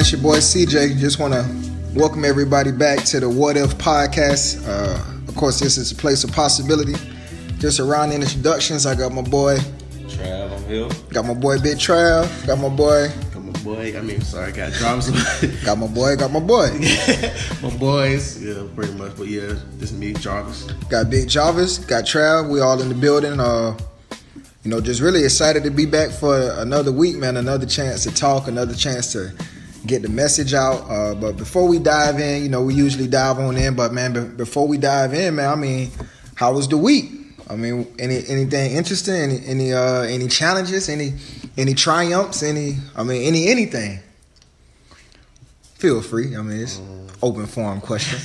man? It's your boy CJ. Just want to welcome everybody back to the What If podcast. Of course, this is a place of possibility. Just around introductions, I got my boy Trav, I'm here. Got my boy Big Trav. Got my boy. I got Jarvis. got my boy. My boys, yeah, pretty much. But yeah, this is me, Jarvis. Got Big Jarvis. Got Trav. We all in the building. Just really excited to be back for another week, man. Another chance to talk. Another chance to get the message out. But before we dive in, we usually dive on in. But man, before we dive in, man, I mean, how was the week? I mean, anything interesting? Any challenges? Any triumphs? Anything? Feel free. I mean, it's open forum question.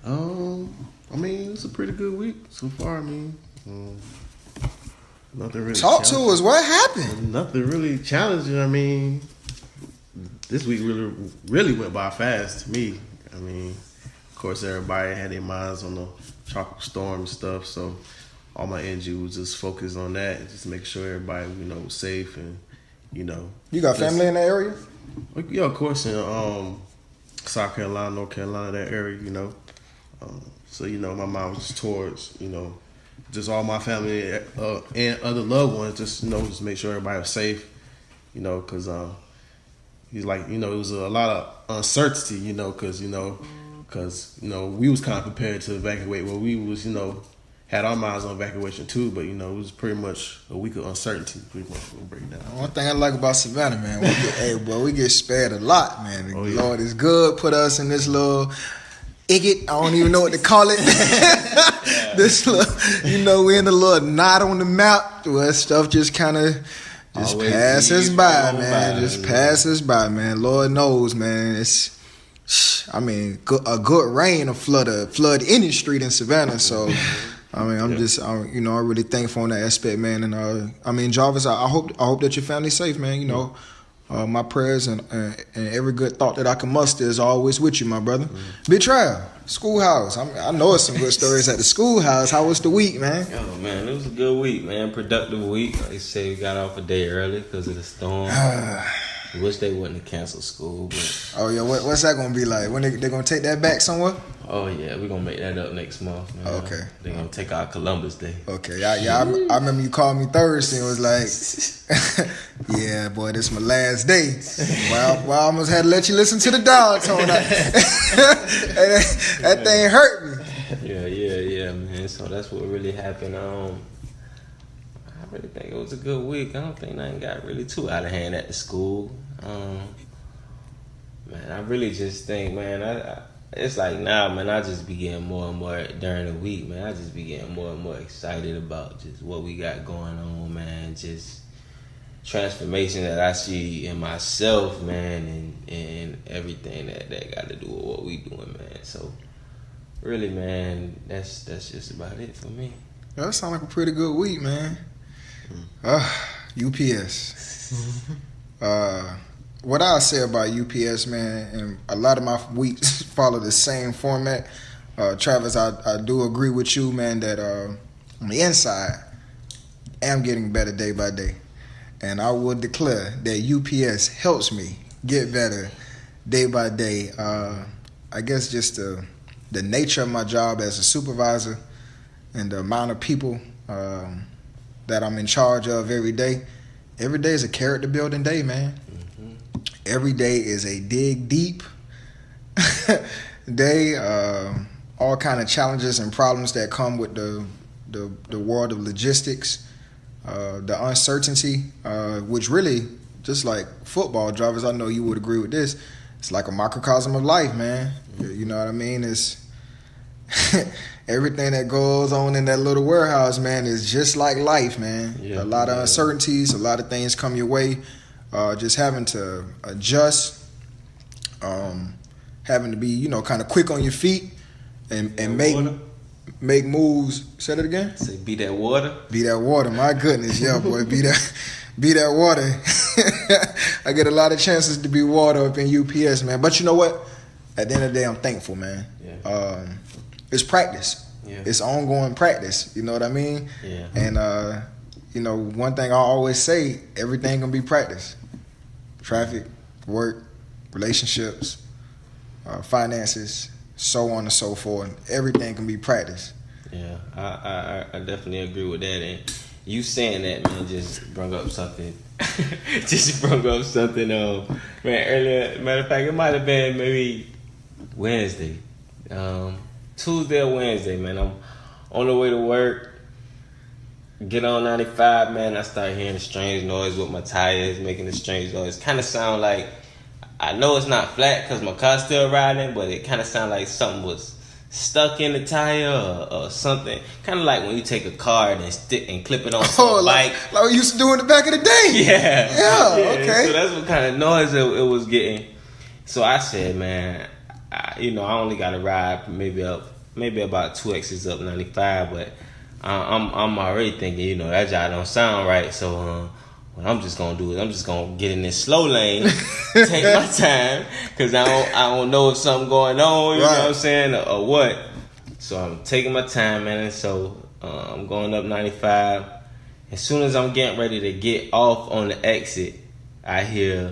It's a pretty good week so far. Nothing really. Talk to us. What happened? Nothing really challenging. This week really went by fast to me. Of course, everybody had their minds on the tropical storm and stuff, so all my energy was just focused on that and just make sure everybody, was safe and, You got family in that area? Yeah, of course, in South Carolina, North Carolina, that area, So, my mind was just towards, just all my family and other loved ones, just make sure everybody was safe, because he's like, it was a lot of uncertainty, because we was kind of prepared to evacuate. Well, we was, had our minds on evacuation too, but it was pretty much a week of uncertainty. Pretty much we'll break down. One thing I like about Savannah, man, we get spared a lot, man. The Lord is good. Put us in this little igot. I don't even know what to call it. This little, we're in the little knot on the map where stuff just kind of passes by, man. Passes by, man. Lord knows, man. It's, a good rain will flood any street in Savannah. So, I'm really thankful on that aspect, man. And Jarvis, I hope that your family's safe, man. My prayers and every good thought that I can muster is always with you, my brother. Big Trav, schoolhouse. I know it's some good stories at the schoolhouse. How was the week, man? Oh, man, it was a good week, man. Productive week. Like I say, we got off a day early because of the storm. I wish they wouldn't have canceled school. But oh, yeah, what's that going to be like? When they going to take that back somewhere? Oh, yeah, we're going to make that up next month, man. Okay. They're going to take our Columbus Day. Okay, I remember you called me Thursday and was like, yeah, boy, this is my last day. Well, I almost had to let you listen to the dog tone. That thing hurt me. Yeah, man. So that's what really happened. I really think it was a good week. I don't think nothing got really too out of hand at the school. Man, I really just think, man, it's like now, man, I just be getting more and more during the week, man. I just be getting more and more excited about just what we got going on, man. Just transformation that I see in myself, man, and everything that got to do with what we doing, man. So, really, man, that's just about it for me. That sounds like a pretty good week, man. UPS. What I'll say about UPS, man, and a lot of my weeks follow the same format. Travis, I do agree with you, man, that on the inside, I'm getting better day by day. And I would declare that UPS helps me get better day by day. I guess just the nature of my job as a supervisor and the amount of people that I'm in charge of every day. Every day is a character building day, man. Mm-hmm. Every day is a dig deep day. All kind of challenges and problems that come with the world of logistics, the uncertainty, which really, just like football, Jarvis, I know you would agree with this. It's like a microcosm of life, man. You know what I mean? It's everything that goes on in that little warehouse, man, is just like life, man. Yeah, a lot of uncertainties, a lot of things come your way. Just having to adjust, having to be, kind of quick on your feet and make moves. Say that again? Say, be that water. Be that water. My goodness, yeah, boy. Be that water. I get a lot of chances to be water up in UPS, man. But you know what? At the end of the day, I'm thankful, man. Yeah. It's practice. Yeah. It's ongoing practice. You know what I mean? Yeah. And one thing I always say, everything gonna be practice. Traffic, work, relationships, finances, so on and so forth. Everything can be practiced. Yeah, I definitely agree with that. And you saying that, man, just brought up something. Man, earlier. Matter of fact, it might have been maybe Wednesday, Tuesday or Wednesday, man. I'm on the way to work. Get on 95, man. I start hearing a strange noise with my tires, making a strange noise. Kind of sound like, I know it's not flat because my car's still riding, but it kind of sound like something was stuck in the tire or something. Kind of like when you take a card and stick and clip it on a bike. Like we used to do in the back of the day. Yeah. Okay. So that's what kind of noise it was getting. So I said, man, I only got to ride maybe about 2 exits up 95, but I'm already thinking, that job don't sound right. So what I'm just gonna do is I'm just gonna get in this slow lane, take my time, cause I don't know if something going on, you know what I'm saying, or what. So I'm taking my time, man. And so I'm going up 95. As soon as I'm getting ready to get off on the exit, I hear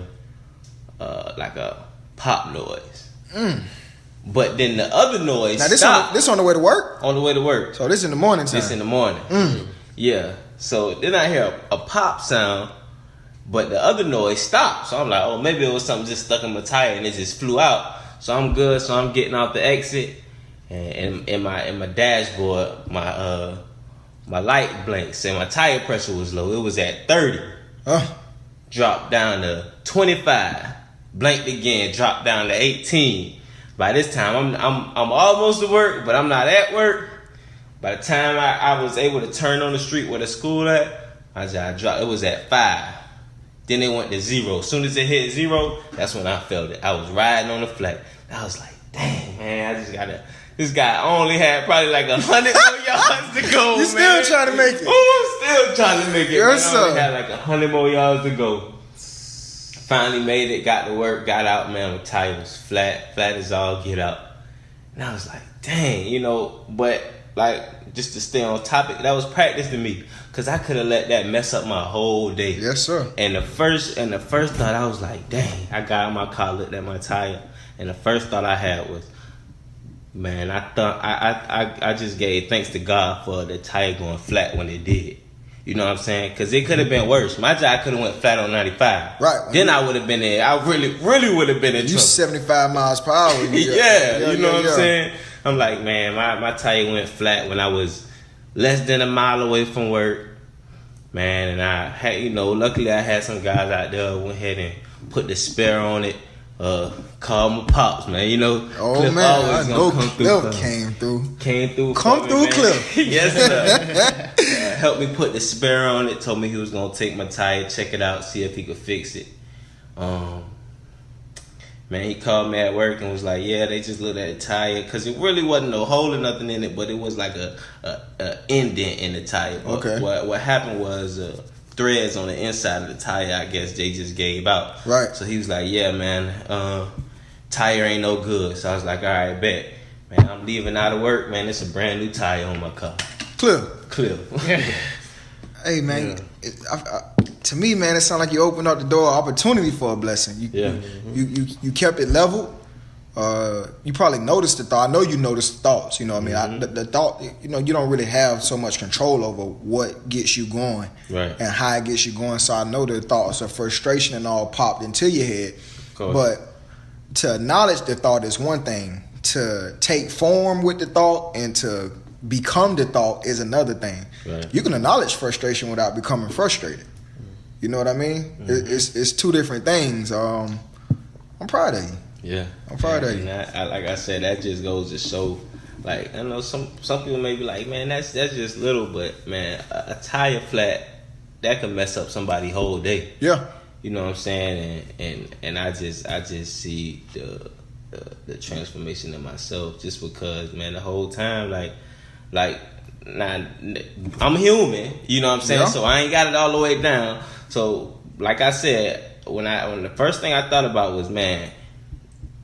like a pop noise. But then the other noise stopped. This on the way to work? On the way to work. So this in the morning time? This in the morning. Yeah. So then I hear a pop sound, but the other noise stopped. So I'm like, oh, maybe it was something just stuck in my tire and it just flew out. So I'm good. So I'm getting off the exit, and in my dashboard, my light blinks and my tire pressure was low. It was at 30. Dropped down to 25. Blinked again. Dropped down to 18. By this time, I'm almost to work, but I'm not at work. By the time I was able to turn on the street where the school at, I dropped. It was at 5. Then it went to 0. As soon as it hit 0, that's when I felt it. I was riding on the flat. I was like, dang, man, this guy only had probably like 100 more yards to go, You still trying to make it? Oh, I'm still trying to make it. Yes, man. I only sir. had like 100 more yards to go. Finally made it, got to work, got out, man. My tire was flat as all get out. And I was like, dang, but like, just to stay on topic, that was practice to me. Cause I could have let that mess up my whole day. Yes, sir. And the first thought, I was like, dang, I got in my car, looked at my tire, and the first thought I had was, man, I thought I just gave thanks to God for the tire going flat when it did. You know what I'm saying? Because it could have been worse. My job could have went flat on 95. Right. Then I would have been there. I really would have been in trouble. You 75 miles per hour. Yeah, you know what I'm saying? I'm like, man, my tire went flat when I was less than a mile away from work. Man, and I had, luckily I had some guys out there who went ahead and put the spare on it. Called my pops, man. Oh, Cliff man, always I know come Cliff came through. Come through, man. Cliff. Yes, sir. Helped me put the spare on it. Told me he was gonna take my tire, check it out, see if he could fix it. Man, he called me at work and was like, yeah, they just looked at the tire, because it really wasn't no hole or nothing in it, but it was like a indent in the tire. Okay. What happened was threads on the inside of the tire, I guess they just gave out. Right. So he was like, yeah, man, tire ain't no good. So I was like, all right, bet. Man, I'm leaving out of work, man. It's a brand new tire on my car. Cliff. Hey, man, to me, man, it sounds like you opened up the door opportunity for a blessing. You kept it level. You probably noticed the thought. I know you noticed the thoughts. You know what I mean? The thought, you don't really have so much control over what gets you going, right, and how it gets you going. So I know the thoughts of frustration and all popped into your head. But to acknowledge the thought is one thing. To take form with the thought and to become the thought is another thing. Right. You can acknowledge frustration without becoming frustrated. You know what I mean? It's two different things. I'm proud of you. Yeah, I'm proud of you. Like I said, that just goes to show. Like, I know some people may be like, man, that's just little, but man, a tire flat that could mess up somebody's whole day. Yeah, you know what I'm saying, and I just see the transformation in myself, just because, man, the whole time, like now I'm human, you know what I'm saying, so I ain't got it all the way down. So like I said, when the first thing I thought about was, man,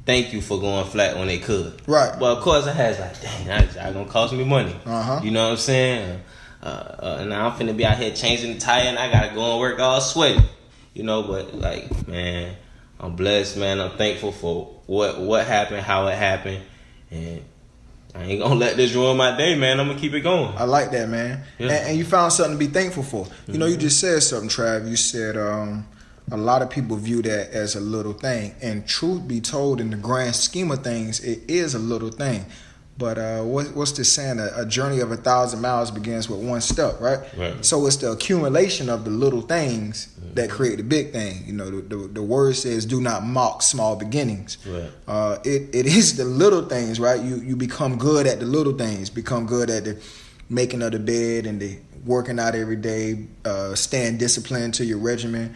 thank you for going flat when they could. Right. Well, of course I had like, dang, that's gonna cost me money. You know what I'm saying? And now I'm finna be out here changing the tire, and I gotta go and work all sweaty. But like, man, I'm blessed, man. I'm thankful for what happened, how it happened, and I ain't gonna let this ruin my day, man. I'm gonna keep it going. I like that, man. Yeah. And you found something to be thankful for. You know, you just said something, Trav. You said a lot of people view that as a little thing. And truth be told, in the grand scheme of things, it is a little thing. But what's the saying? A journey of 1,000 miles begins with one step, right? So it's the accumulation of the little things that create the big thing. You know, the word says, "Do not mock small beginnings." Right. It is the little things, right? You become good at the little things. Become good at the making of the bed and the working out every day. Staying disciplined to your regimen.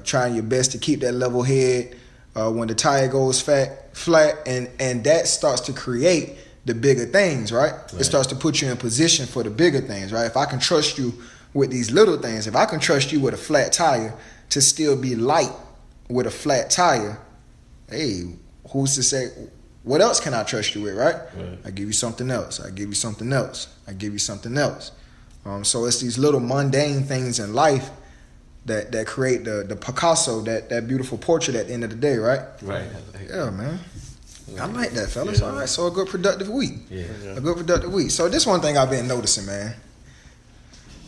Trying your best to keep that level head when the tire goes flat, and that starts to create the bigger things, right? It starts to put you in position for the bigger things, right? If I can trust you with these little things, if I can trust you with a flat tire to still be light with a flat tire, hey, who's to say, what else can I trust you with, right? I give you something else. I give you something else. I give you something else. So it's these little mundane things in life that create the Picasso, that beautiful portrait at the end of the day, right? Right. Yeah, man. I like that, fellas. All right, so a good productive week. A good productive week. So this one thing I've been noticing, man.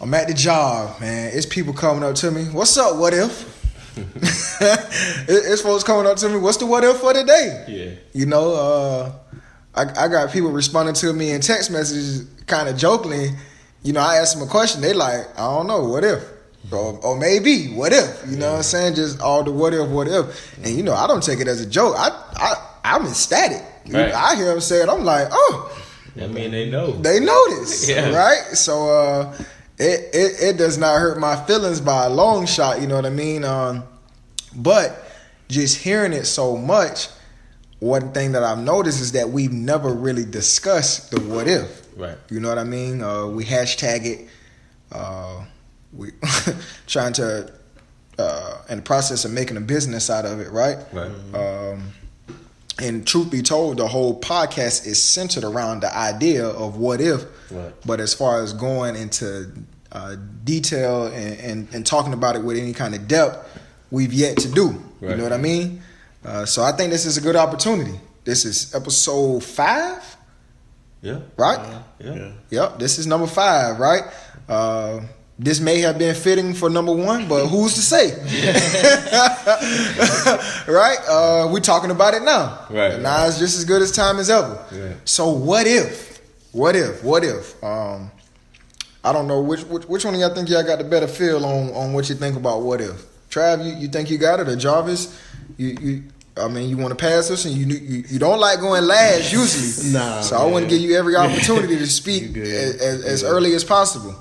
I'm at the job, man. It's people coming up to me. What's up, what if? It's folks coming up to me. What's the what if for today? Yeah. You know, I got people responding to me in text messages kind of jokingly. You know, I ask them a question. They like, I don't know, what if? Or maybe, what if? You know what I'm saying? Just all the what if. And, you know, I don't take it as a joke. I'm ecstatic. Right. I hear them say it, I'm like, oh. I mean, they know. They notice, right? So it does not hurt my feelings by a long shot, you know what I mean? But just hearing it so much, one thing that I've noticed is that we've never really discussed the what if. Right. You know what I mean? We hashtag it. We trying to in the process of making a business out of it, right? Right. And truth be told, the whole podcast is centered around the idea of what if. Right. But as far as going into detail and talking about it with any kind of depth, we've yet to do. Right. You know what I mean? So I think this is a good opportunity. This is episode 5. Yeah. Right? Yeah. Yep. This is number 5, right? This may have been fitting for number 1, but who's to say? Right? We're talking about it now. Right. And now it's just as good as time as ever. Right. So what if? What if? I don't know which one of y'all think y'all got the better feel on what you think about what if. Trav, you think you got it, or Jarvis? You want to pass us, and you don't like going last usually. Nah. So I want to give you every opportunity to speak as early as possible.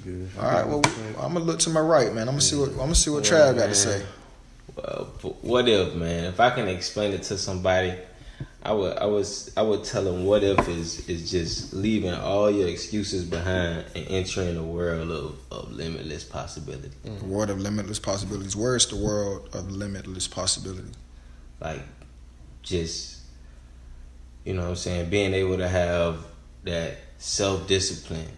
Good. All right, well, I'm gonna look to my right, man. I'm gonna see what Trav got to say. Well, what if, man? If I can explain it to somebody, I would tell them what if is just leaving all your excuses behind and entering the world of limitless possibility. The world of limitless possibilities. Where's the world of limitless possibility? Like, just, you know what I'm saying, being able to have that self-discipline,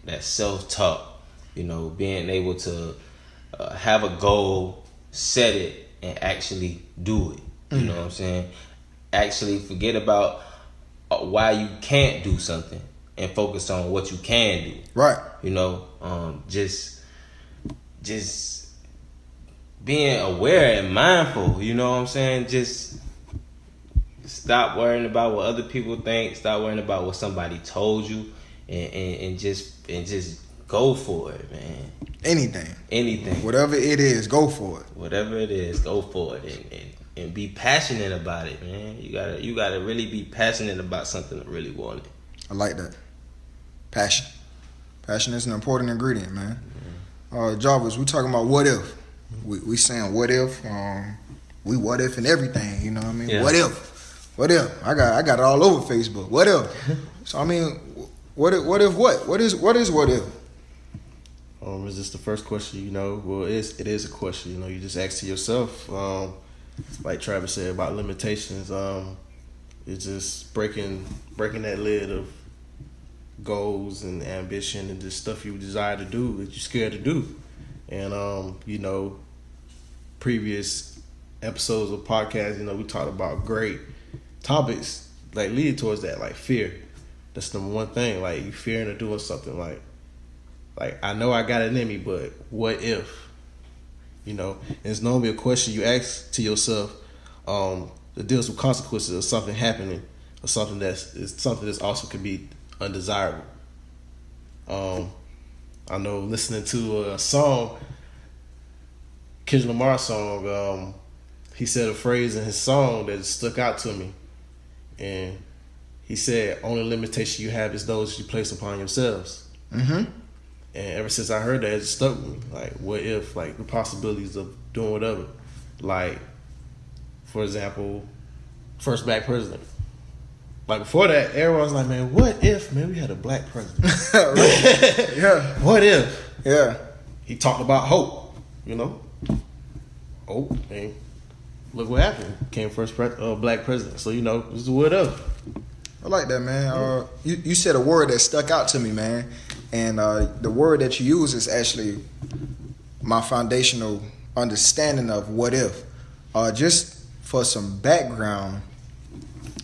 that self-talk, you know, being able to have a goal, set it, and actually do it. You know what I'm saying? Actually forget about why you can't do something and focus on what you can do. Right. You know, just being aware and mindful, you know what I'm saying? Just stop worrying about what other people think, stop worrying about what somebody told you, and just go for it, man. Anything. Whatever it is, go for it. And be passionate about it, man. You gotta really be passionate about something to really want it. I like that. Passion is an important ingredient, man. Jarvis, we talking about what if. We saying what if. We what if and everything, you know what I mean? Yeah. What if? I got it all over Facebook. What if? So I mean, what if what? What is what if? Is this the first question? You know, well, it is a question. You know, you just ask to yourself. Like Travis said about limitations, it's just breaking that lid of goals and ambition and just stuff you desire to do that you're scared to do. And you know, previous episodes of podcasts, you know, we talked about great topics like leading towards that, like fear. That's the one thing. Like you fearing of doing something. Like I know I got it in me, but what if? You know, and it's normally a question you ask to yourself that deals with consequences of something happening or something that's also could be undesirable. I know listening to a song, Kendrick Lamar song, he said a phrase in his song that stuck out to me. And he said, only limitation you have is those you place upon yourselves. Mm-hmm. And ever since I heard that, it stuck with me. Like, what if, like, the possibilities of doing whatever. Like, for example, first black president. Like, before that, everyone was like, man, what if, man, we had a black president? Yeah. What if? Yeah. He talked about hope, you know? Hope, and look what happened. Came first black president. So, you know, this is what if. I like that, man. You said a word that stuck out to me, man. And the word that you use is actually my foundational understanding of what if. Just for some background,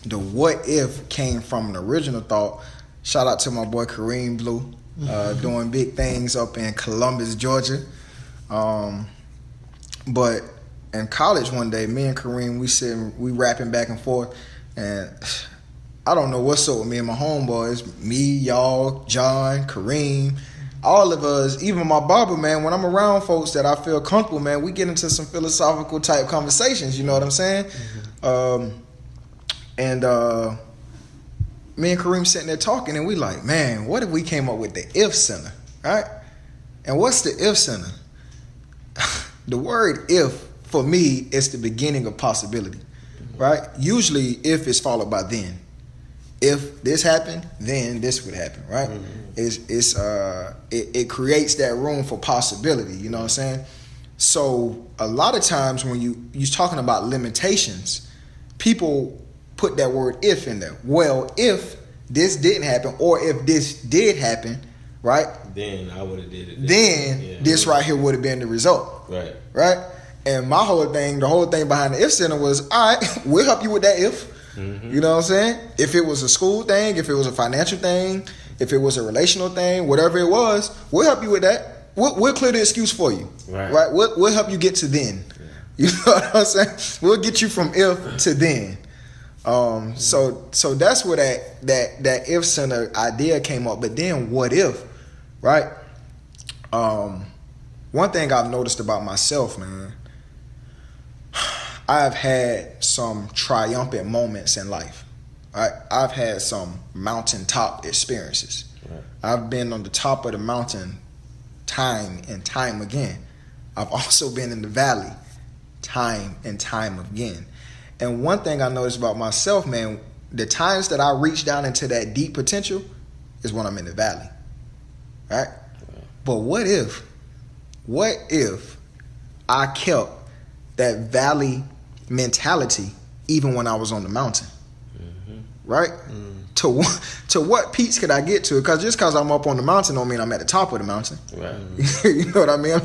the what if came from an original thought. Shout out to my boy Kareem Blue, doing big things up in Columbus, Georgia. But in college one day, me and Kareem, we rapping back and forth, and I don't know what's up with me and my homeboys, me, y'all, John, Kareem, all of us, even my barber, man, when I'm around folks that I feel comfortable, man, we get into some philosophical type conversations, you know what I'm saying? Mm-hmm. And me and Kareem sitting there talking, and we like, man, what if we came up with the if center, right? And what's the if center? The word if, for me, is the beginning of possibility, right? Usually, if is followed by then. If this happened, then this would happen, right? Mm-hmm. It creates that room for possibility, you know what I'm saying? So a lot of times when you're talking about limitations, people put that word if in there. Well, if this didn't happen, or if this did happen, right? Then I would have did it. Then this right here would have been the result. Right. Right? And the whole thing behind the if center was, all right, we'll help you with that if. Mm-hmm. You know what I'm saying? If it was a school thing, if it was a financial thing, if it was a relational thing, whatever it was, we'll help you with that. We'll clear the excuse for you. Right? We'll help you get to then. Yeah. You know what I'm saying? We'll get you from if to then. So that's where that if center idea came up. But then what if, right? One thing I've noticed about myself, man, I've had some triumphant moments in life. Right? I've had some mountaintop experiences. Right. I've been on the top of the mountain time and time again. I've also been in the valley time and time again. And one thing I noticed about myself, man, the times that I reach down into that deep potential is when I'm in the valley. Right? But what if I kept that valley mentality even when I was on the mountain? Mm-hmm. Right? Mm. To what peaks could I get to? Because just because I'm up on the mountain don't mean I'm at the top of the mountain. Right. You know what I mean?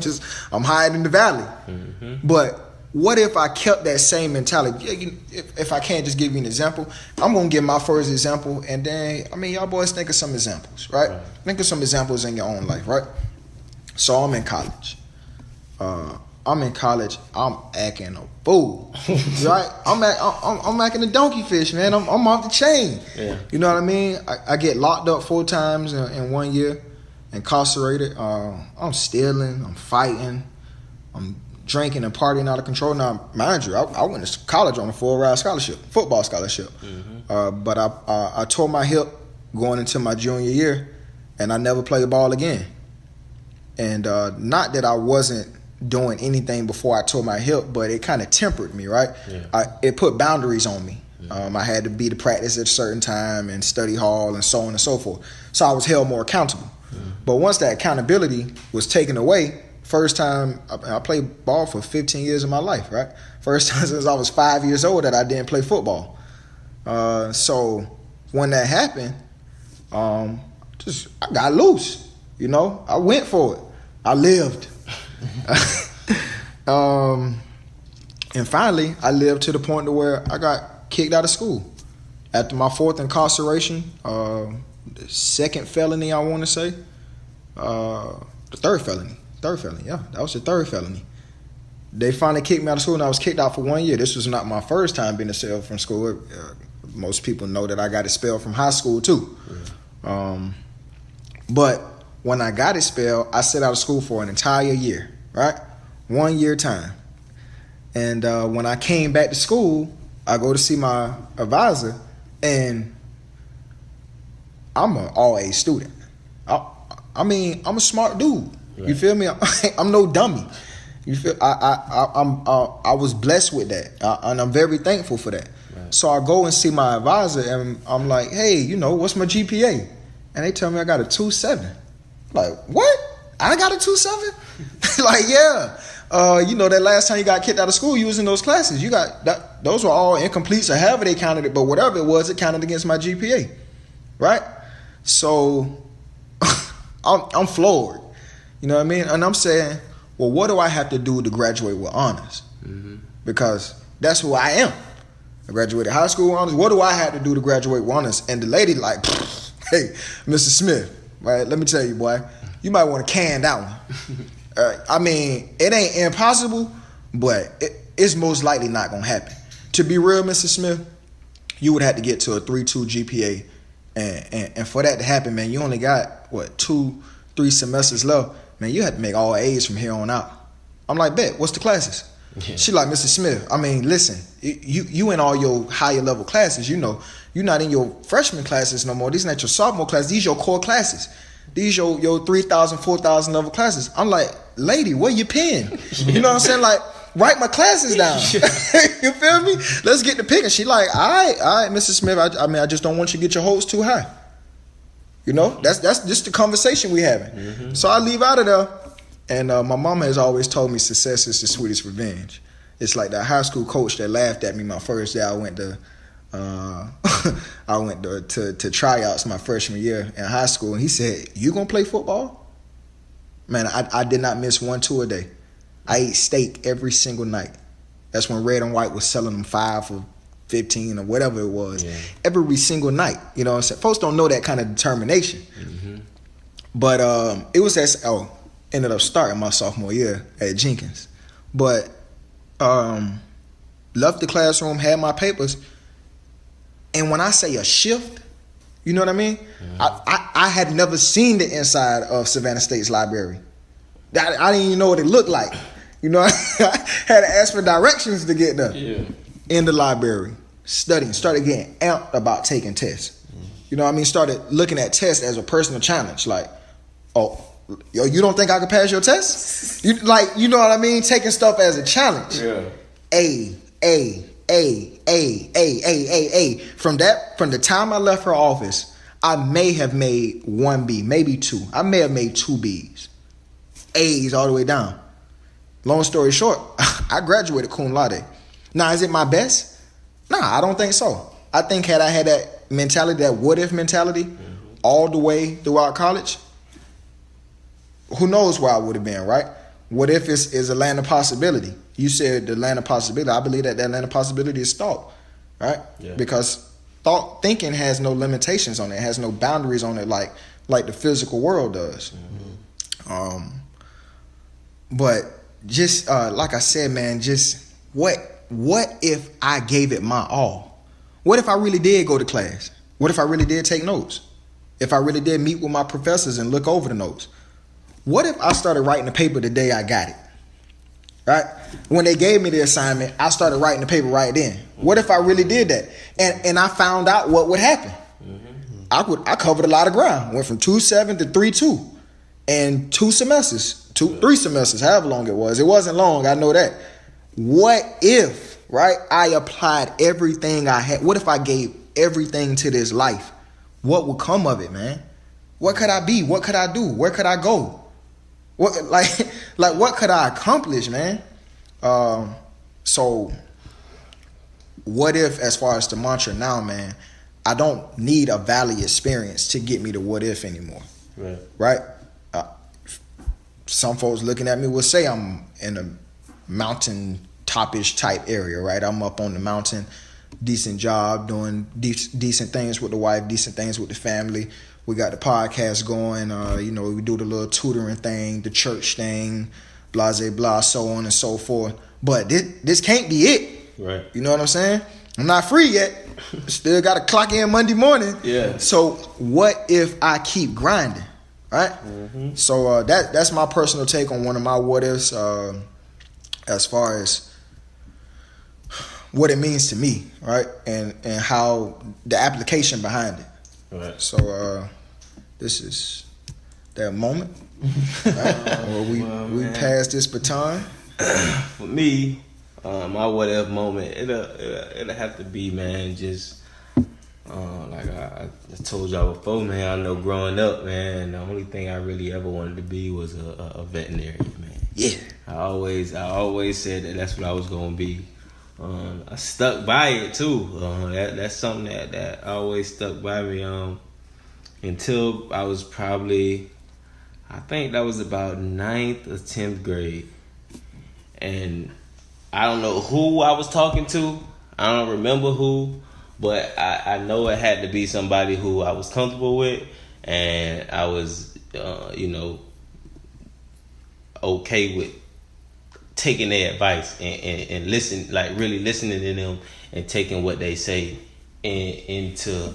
I'm higher in the valley. Mm-hmm. But what if I kept that same mentality? If I can't just give you an example, I'm going to give my first example, and then, y'all boys think of some examples, right? Think of some examples in your own life, right? So I'm in college. I'm acting a fool, right? I'm acting a donkey fish, man. I'm off the chain. Yeah. You know what I mean? I get locked up 4 times in 1 year, incarcerated. I'm stealing, I'm fighting, I'm drinking and partying out of control. Now, mind you, I went to college on a full-ride scholarship, football scholarship. Mm-hmm. But I tore my hip going into my junior year, and I never played ball again. And not that I wasn't doing anything before I tore my hip, but it kind of tempered me, right? Yeah. It put boundaries on me. Mm-hmm. I had to be to practice at a certain time and study hall and so on and so forth. So I was held more accountable. Mm-hmm. But once that accountability was taken away, first time I played ball for 15 years of my life, right? First time since I was 5 years old that I didn't play football. So when that happened, I got loose. You know, I went for it. I lived. And finally, I lived to the point to where I got kicked out of school. After my 4th incarceration, the 2nd felony, I want to say. The 3rd felony. 3rd felony, yeah. That was the 3rd felony. They finally kicked me out of school, and I was kicked out for 1 year. This was not my first time being expelled from school. Most people know that I got expelled from high school, too. But when I got expelled, I sat out of school for an entire year, right? 1 year time. And when I came back to school, I go to see my advisor, and I'm an all-A student. I mean, I'm a smart dude. Right. You feel me? I'm no dummy. You feel? I was blessed with that, and I'm very thankful for that. Right. So I go and see my advisor, and I'm like, hey, what's my GPA? And they tell me I got a 2.7. Like, what? I got a 2.7? Like, yeah. That last time you got kicked out of school, you was in those classes. You got that; those were all incomplete, so however they counted it, but whatever it was, it counted against my GPA, right? So I'm floored, you know what I mean? And I'm saying, well, what do I have to do to graduate with honors? Mm-hmm. Because that's who I am. I graduated high school with honors. What do I have to do to graduate with honors? And the lady like, hey, Mr. Smith, right? Let me tell you, boy, you might want to can that one. I mean, it ain't impossible, but it's most likely not going to happen. To be real, Mr. Smith, you would have to get to a 3.2 GPA. And for that to happen, man, you only got, 2-3 semesters left. Man, you have to make all A's from here on out. I'm like, bet, what's the classes? Yeah. She like, Mr. Smith, I mean, listen, you in all your higher level classes, you're not in your freshman classes no more. These not your sophomore classes. These your core classes. These your 3,000, 4,000 level classes. I'm like, lady, where you pen? You know what I'm saying? Like, write my classes down. You feel me? Let's get the picking. She like, all right, Mrs. Smith. I just don't want you to get your hopes too high. That's just the conversation we having. Mm-hmm. So I leave out of there, and my mama has always told me success is the sweetest revenge. It's like that high school coach that laughed at me my first day I went to. I went to tryouts my freshman year in high school, and he said, "You gonna play football?" Man, I did not miss 1 2 a day. I ate steak every single night. That's when Red and White was selling them 5 for $15 or whatever it was. Yeah. Every single night. You know what I'm saying? Folks don't know that kind of determination. Mm-hmm. But it was ended up starting my sophomore year at Jenkins. But left the classroom, had my papers. And when I say a shift, you know what I mean? Mm-hmm. I had never seen the inside of Savannah State's library. I didn't even know what it looked like. I had to ask for directions to get there. Yeah. In the library, studying, started getting amped about taking tests. Mm-hmm. You know what I mean? Started looking at tests as a personal challenge. Like, oh, you don't think I could pass your test? You know what I mean? Taking stuff as a challenge. Yeah. A. From the time I left her office, I may have made 1 B, maybe 2. I may have made 2 B's. A's all the way down. Long story short, I graduated cum laude. Now, is it my best? Nah, I don't think so. I think had I had that mentality, that what-if mentality, all the way throughout college, who knows where I would have been, right? What if is a land of possibility? You said the land of possibility. I believe that land of possibility is thought, right? Yeah. Because thinking has no limitations on it. It has no boundaries on it like the physical world does. Mm-hmm. But just like I said, man, just what if I gave it my all? What if I really did go to class? What if I really did take notes? If I really did meet with my professors and look over the notes? What if I started writing the paper the day I got it? Right? When they gave me the assignment, I started writing the paper right then. What if I really did that? And I found out what would happen. Mm-hmm. I covered a lot of ground. Went from 2.7 to 3.2 in 2 semesters. 3 semesters, however long it was. It wasn't long, I know that. What if, right, I applied everything I had? What if I gave everything to this life? What would come of it, man? What could I be? What could I do? Where could I go? What what could I accomplish, man? So what if, as far as the mantra now, man, I don't need a valley experience to get me to what if anymore. Right? Some folks looking at me will say I'm in a mountain top-ish type area, right? I'm up on the mountain, decent job, doing decent things with the wife, decent things with the family. We got the podcast going. We do the little tutoring thing, the church thing, blah, blah, blah, so on and so forth. But this can't be it. Right. You know what I'm saying? I'm not free yet. Still got to clock in Monday morning. Yeah. So what if I keep grinding? Right? Mm-hmm. So that's my personal take on one of my what ifs as far as what it means to me, right? And how the application behind it. Right. So this is that moment. Right? we passed this baton. For me, my what if moment, it'll have to be, man, just like I told y'all before, man. I know growing up, man, the only thing I really ever wanted to be was a veterinarian, man. Yeah. I always said that's what I was gonna be. I stuck by it too. That's something that always stuck by me. Until I was probably, I think that was about 9th or 10th grade. And I don't know who I was talking to. I don't remember who, but I know it had to be somebody who I was comfortable with, and I was, okay with taking their advice and listen, like really listening to them and taking what they say into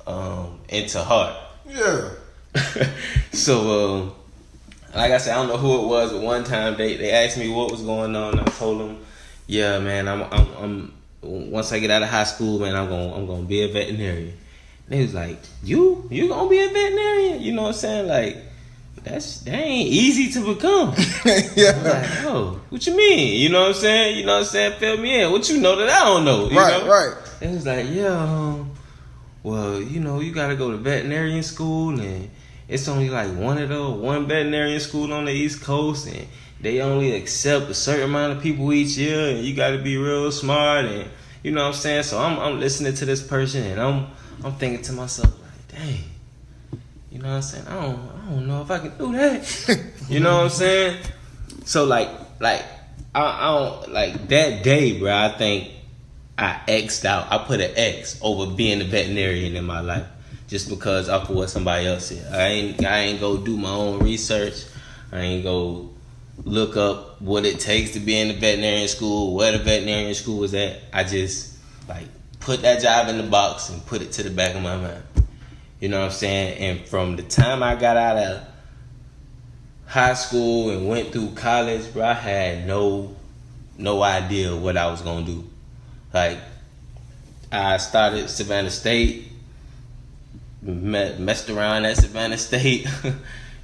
heart. Yeah. So, like I said, I don't know who it was, but one time they asked me what was going on. I told them, yeah, man, I'm once I get out of high school, man, I'm gonna be a veterinarian. And they was like, you gonna be a veterinarian? You know what I'm saying? Like, that ain't easy to become. Yeah. I'm like, oh, what you mean? You know what I'm saying? You know what I'm saying? Fill me in. What you know that I don't know? You know? Right. They was like, yeah, well, you gotta go to veterinarian school, and it's only like one veterinarian school on the East Coast, and they only accept a certain amount of people each year, and you gotta be real smart, and you know what I'm saying? So I'm listening to this person, and I'm thinking to myself, like, dang, you know what I'm saying? I don't know if I can do that. You know what I'm saying? So like I don't, like, that day, bro, I think I X'd out. I put an X over being a veterinarian in my life, just because I put what somebody else said. I ain't go do my own research. I ain't go look up what it takes to be in the veterinarian school, where the veterinarian school was at. I just like put that job in the box and put it to the back of my mind. You know what I'm saying? And from the time I got out of high school and went through college, bro, I had no idea what I was gonna do. Like, I started Savannah State, messed around at Savannah State.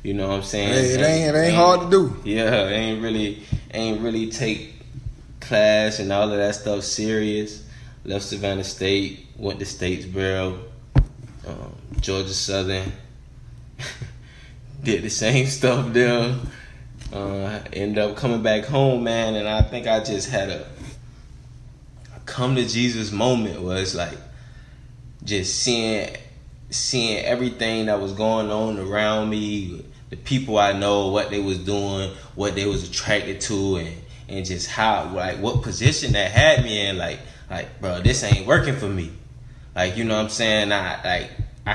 You know what I'm saying? Hey, it ain't hard to do. Yeah, ain't really take class and all of that stuff serious. Left Savannah State, went to Statesboro, Georgia Southern. Did the same stuff there. Ended up coming back home, man, and I think I just had a come to Jesus moment where it's like just seeing everything that was going on around me, the people I know, what they was doing, what they was attracted to, and just how, like, what position that had me in. Like, bro, this ain't working for me. Like, you know what I'm saying? I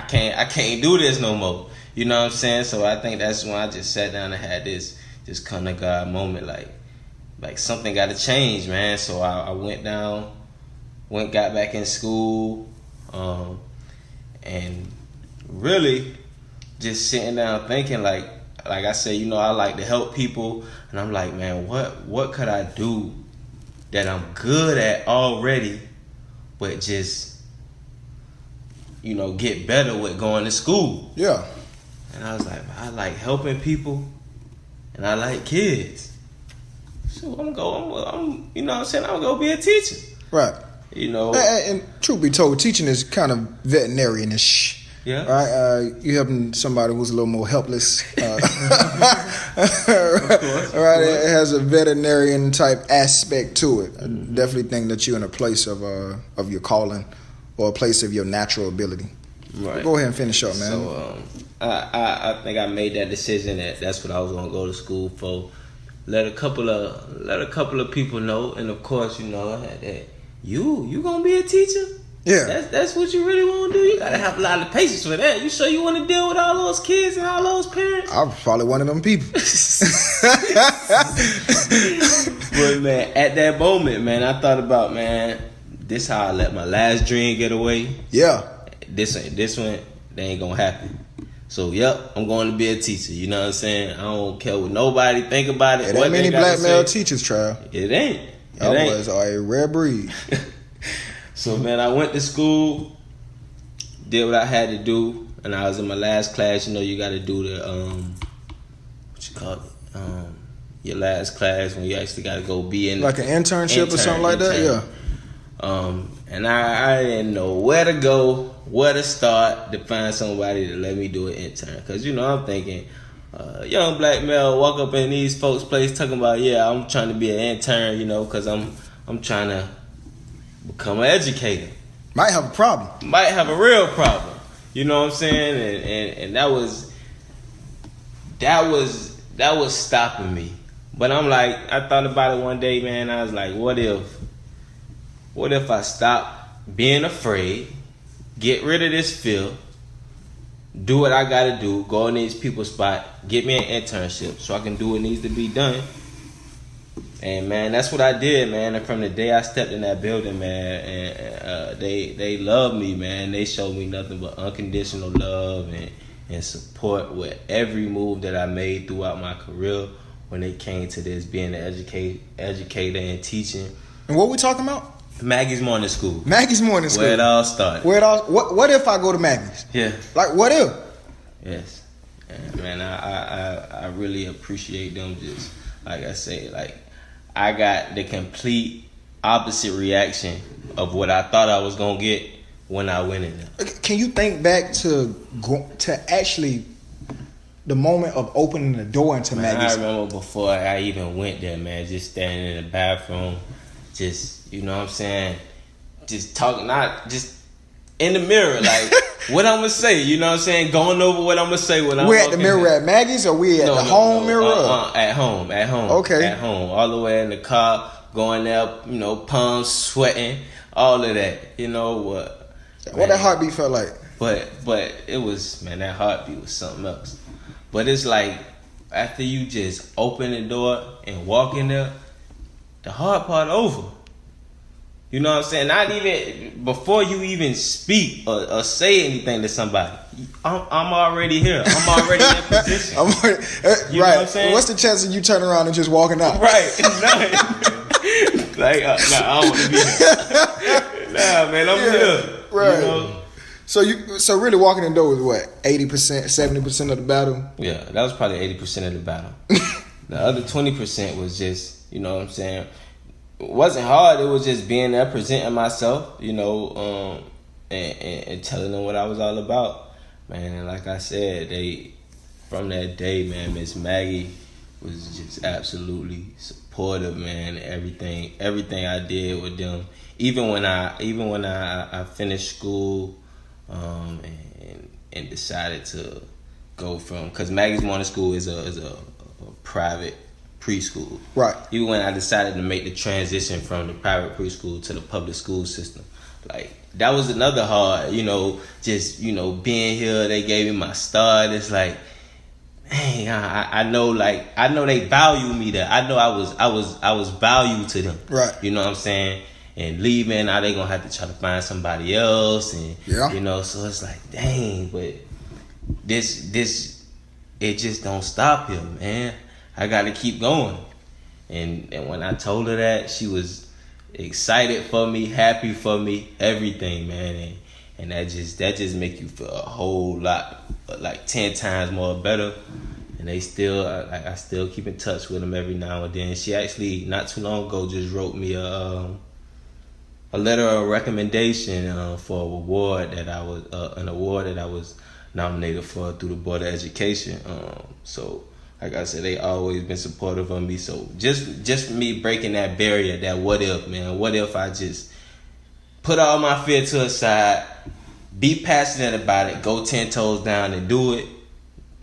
can't do this no more. You know what I'm saying? So I think that's when I just sat down and had this kind of God moment, like something got to change, man. So I got back in school, and really just sitting down thinking, like I said, I like to help people, and I'm like, man, what could I do that I'm good at already, but just get better with going to school. Yeah. And I was like, I like helping people, and I like kids. So I'm you know what I'm saying, I'm gonna go be a teacher. Right. And truth be told, teaching is kind of veterinarian-ish. Yeah. Right. You helping somebody who's a little more helpless. Right. It has a veterinarian type aspect to it. I definitely think that you're in a place of your calling, or a place of your natural ability. Right. But go ahead and finish up, man. So I think I made that decision that's what I was gonna go to school for. let a couple of people know, and of course, you know, that you gonna be a teacher. Yeah, that's what you really want to do. You gotta have a lot of patience for that. You sure you want to deal with all those kids and all those parents? I'm probably one of them people. But man, at that moment, man, I thought about, man, this how I let my last dream get away. Yeah, This one, they ain't gonna happen. So, yep, I'm going to be a teacher. You know what I'm saying? I don't care what nobody think about it. It ain't many black male teachers, Trav. It ain't. Y'all boys are a rare breed. So, man, I went to school, did what I had to do, and I was in my last class. You know, you got to do the, what you call it? Your last class when you actually got to go be in. Like an internship or something like that? Yeah. And I didn't know where to go, where to start to find somebody to let me do an intern. Because, you know, I'm thinking, young black male walk up in these folks' place talking about, yeah, I'm trying to be an intern, you know, because I'm trying to become an educator. Might have a problem. Might have a real problem. You know what I'm saying? And that was stopping me. But I'm like, I thought about it one day, man. I was like, what if I stop being afraid, get rid of this fear, do what I gotta do, go in these people's spot, get me an internship so I can do what needs to be done. And man, that's what I did, man. And from the day I stepped in that building, man, and they loved me, man. They showed me nothing but unconditional love and support with every move that I made throughout my career when it came to this being an educator and teaching. And what we talking about? Maggie's Morning School. Maggie's Morning School. Where it all started. What if I go to Maggie's? Yeah. Like, what if? Yes. And man, I really appreciate them. Just like I say, like I got the complete opposite reaction of what I thought I was gonna get when I went in there. Can you think back to actually the moment of opening the door into Maggie's? I remember before I even went there, man, just standing in the bathroom, just, you know what I'm saying, just talking, not just in the mirror, like what I'm gonna say, you know what I'm saying, going over what I'm gonna say when I'm We're at the mirror at Maggie's, or we at the home mirror? At home. Okay. At home, all the way in the car, going there, you know, palms sweating, all of that, you know what. What that heartbeat felt like? But it was, man, that heartbeat was something else. But it's like after you just open the door and walk in there, the hard part over. You know what I'm saying? Not even before you even speak or say anything to somebody. I'm already here. I'm already in position. Right. Know what I'm saying? What's the chance of you turning around and just walking out? Right. Like, I don't want to be here. Nah, man, I'm here. Right. You know? So really walking in the door was what? 80%, 70% of the battle? Yeah, that was probably 80% of the battle. The other 20% was just, you know what I'm saying, it wasn't hard. It was just being there, presenting myself, you know, and telling them what I was all about, man. And like I said, from that day, man, Miss Maggie was just absolutely supportive, man. Everything I did with them, even when I finished school, and decided to go from, because Maggie's Morning School is a private preschool. Right. Even when I decided to make the transition from the private preschool to the public school system, like that was another hard, you know, just, you know, being here, they gave me my start. It's like, dang, I know they value me there. I know I was valued to them. Right. You know what I'm saying? And leaving, now they gonna have to try to find somebody else, and you know, so it's like, dang, but this it just don't stop here, man. I gotta keep going. And when I told her that, she was excited for me, happy for me, everything, man. And that just make you feel a whole lot, like 10 times more better. And they still, I still keep in touch with them every now and then. She actually, not too long ago, just wrote me a letter of recommendation for an award that I was nominated for through the Board of Education. So, like I said, they always been supportive of me. So just me breaking that barrier, that what if, man? What if I just put all my fear to the side, be passionate about it, go 10 toes down and do it?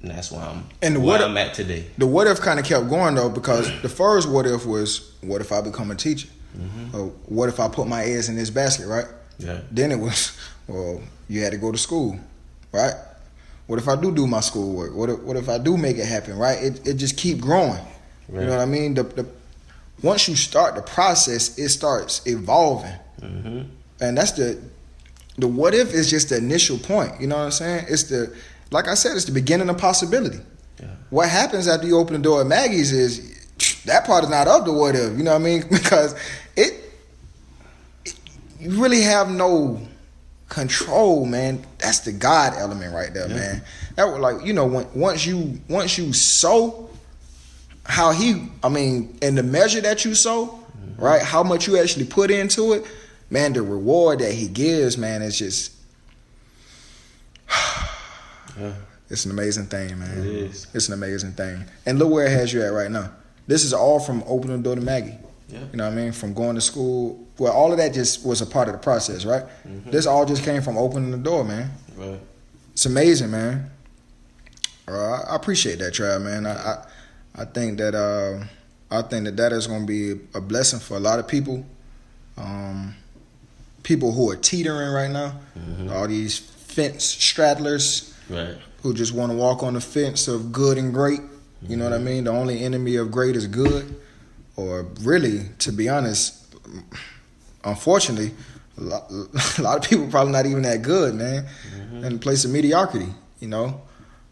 And that's why I'm at today. The what if kind of kept going though, because the first what if was, what if I become a teacher? Or what if I put my eggs in this basket, right? Yeah. Then it was, well, you had to go to school, right? What if I do my schoolwork? What if I do make it happen, right? It just keep growing. Right. You know what I mean? The once you start the process, it starts evolving. And that's the what if is just the initial point. You know what I'm saying? It's like I said, it's the beginning of possibility. Yeah. What happens after you open the door at Maggie's is that part is not of the what if. You know what I mean? Because you really have no control, man. That's the God element right there, man. That was like, you know, once you sow how in the measure that you sow, right? How much you actually put into it, man, the reward that he gives, man, is just it's an amazing thing, man. It is. It's an amazing thing. And look where it has you at right now. This is all from opening the door to Maggie. Yeah. You know what I mean? From going to school. Well, all of that just was a part of the process, right? This all just came from opening the door, man. Right. It's amazing, man. I appreciate that, Trav, man. I think that that is going to be a blessing for a lot of people. People who are teetering right now. All these fence straddlers, right? Who just want to walk on the fence of good and great. You know what I mean? The only enemy of great is good. Or really, to be honest, unfortunately, a lot of people probably not even that good, man. In a place of mediocrity, you know.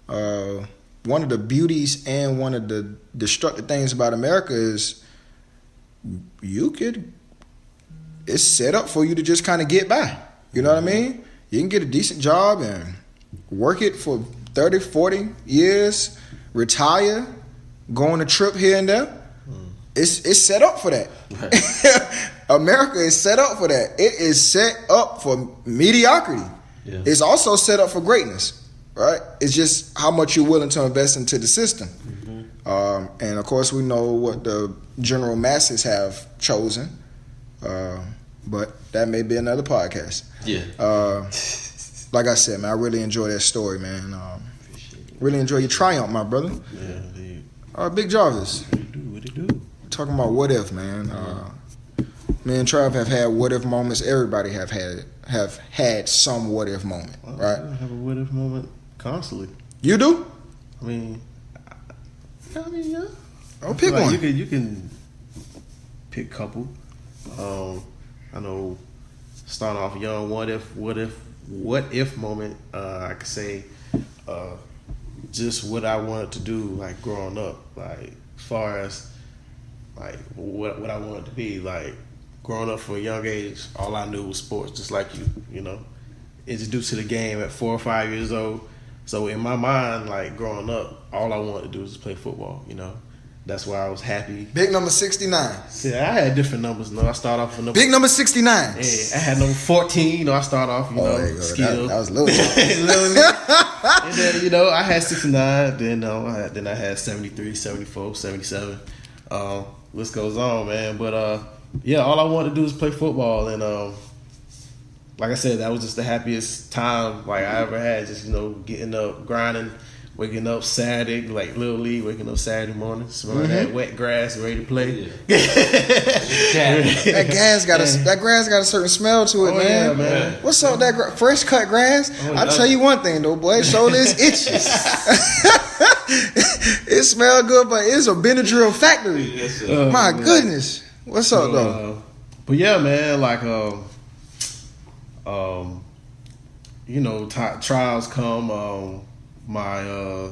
One of the beauties and one of the destructive things about America is it's set up for you to just kind of get by. You know what I mean? You can get a decent job and work it for 30, 40 years, retire, go on a trip here and there. It's set up for that. Right. America is set up for that. It is set up for mediocrity. Yeah. It's also set up for greatness, right? It's just how much you're willing to invest into the system. And of course, we know what the general masses have chosen. But that may be another podcast. Yeah. Like I said, man, I really enjoy that story, man. Really enjoy your triumph, my brother. Yeah, indeed. Big Jarvis. What do you do? Talking about what if, man. Me and Trav have had what if moments. Everybody have had some what if moment, right? I have a what if moment constantly. You do? I mean, yeah. Oh, pick one. You can pick a couple. I know, starting off young, what if moment. I could say, just what I wanted to do, like growing up, like as far as like what I wanted to be, like growing up from a young age, all I knew was sports, just like you know, introduced to the game at 4 or 5 years old. So in my mind, like growing up, all I wanted to do was play football, you know. That's why I was happy. Big number 69. See, I had different numbers. I started off with big number 69. Yeah, I had number 14. I started off, that was little. And then, I had 69. Then I had 73, 74, 77. List goes on, man. But all I wanted to do was play football, and like I said, that was just the happiest time like I ever had. Just getting up, grinding. Waking up Saturday, like Little League, waking up Saturday morning, smelling that wet grass, ready to play. Yeah. That grass got a certain smell to it, man. Yeah, man. What's up with that fresh cut grass? I'll tell you one thing though, boy, shoulder is itchy. It smells good, but it's a Benadryl factory. Yes, my goodness. What's up though? But yeah, man, like trials come. My